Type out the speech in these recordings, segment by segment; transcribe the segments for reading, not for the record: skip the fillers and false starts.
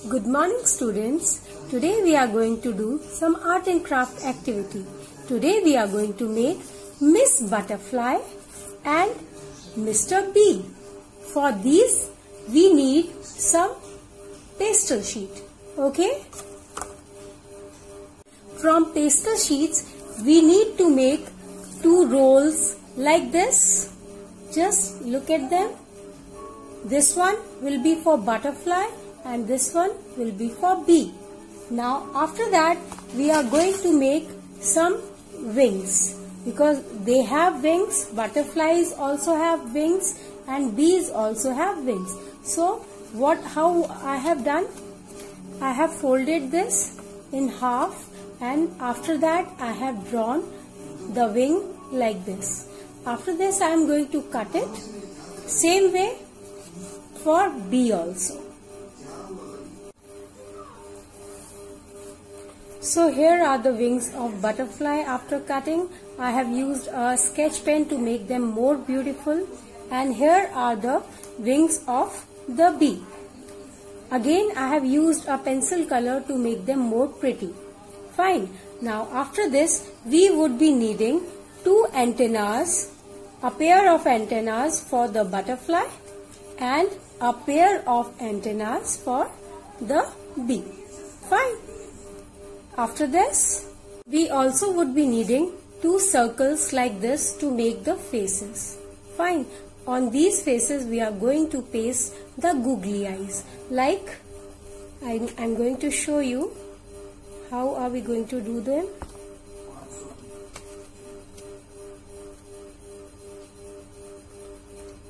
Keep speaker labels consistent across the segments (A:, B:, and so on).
A: Good morning students. Today we are going to do some art and craft activity. Today we are going to make Miss Butterfly and Mr. Bee. For these we need some pastel sheet. Okay? From pastel sheets we need to make two rolls like this. Just look at them. This one will be for butterfly and this one will be for bee. Now after that we are going to make some wings, because they have wings, butterflies also have wings and bees also have wings. So how I have done, I have folded this in half and after that I have drawn the wing like this. After this I am going to cut it. Same way for bee also. So here are the wings of butterfly after cutting. I have used a sketch pen to make them more beautiful, and here are the wings of the bee. Again I have used a pencil color to make them more pretty. Fine. Now after this we would be needing two antennas, a pair of antennas for the butterfly and a pair of antennas for the bee. Fine. After this, we also would be needing two circles like this to make the faces. Fine. On these faces, we are going to paste the googly eyes. Like, I'm going to show you how are we going to do them.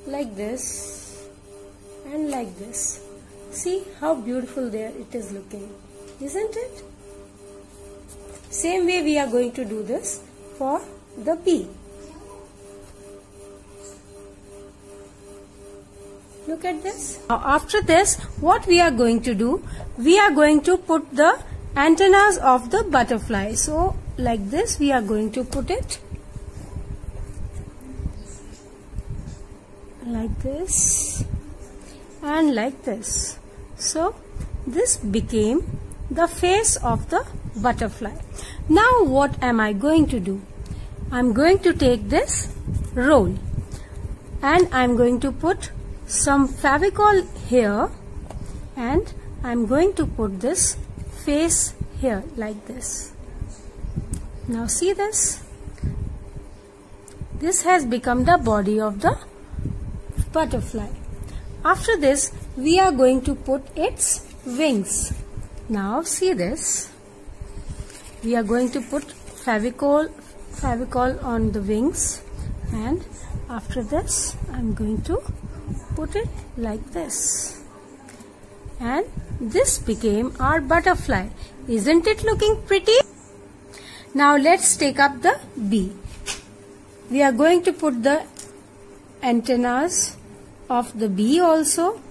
A: Like this and like this. See how beautiful there it is looking, isn't it? Same way we are going to do this for the bee. Look at this. Now after this, what we are going to do, we are going to put the antennas of the butterfly. So like this we are going to put it. Like this and like this. So this became the face of the butterfly. Now what am I going to do? I'm going to take this roll and I'm going to put some Fevicol here and I'm going to put this face here like this. Now see this? This has become the body of the butterfly. After this we are going to put its wings. Now see this. We are going to put Fevicol on the wings, and after this I'm going to put it like this. And this became our butterfly. Isn't it looking pretty? Now let's take up the bee. We are going to put the antennas of the bee also.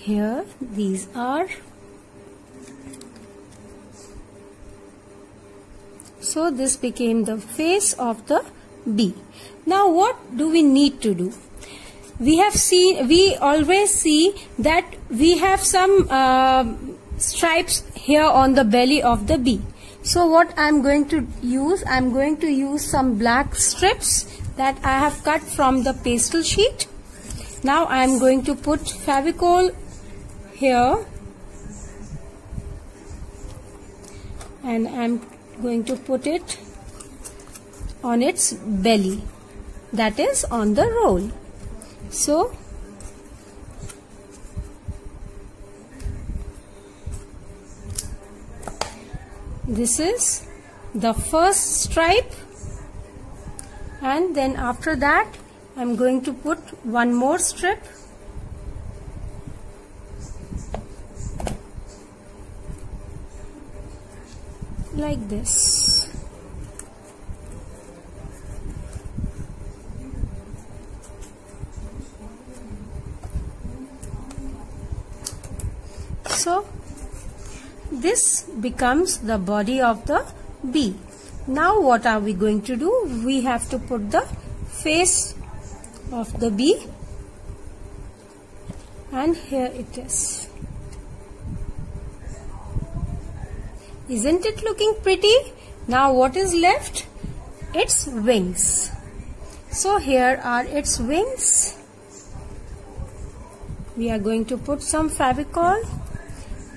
A: Here these are. So this became the face of the bee. Now what do we need to do? We always see that we have some stripes here on the belly of the bee. So what I'm going to use some black strips that I have cut from the pastel sheet. Now I'm going to put Fevicol here and I'm going to put it on its belly, that is on the roll. So this is the first stripe, and then after that I'm going to put one more strip like this. So this becomes the body of the bee. Now what are we going to do? We have to put the face of the bee and here it is. Isn't it looking pretty? Now what is left? Its wings. So here are its wings. We are going to put some Fevicol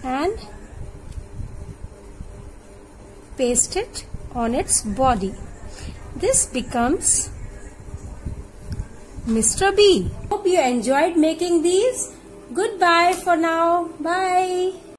A: and paste it on its body. This becomes Mr. B. Hope you enjoyed making these. Goodbye for now. Bye.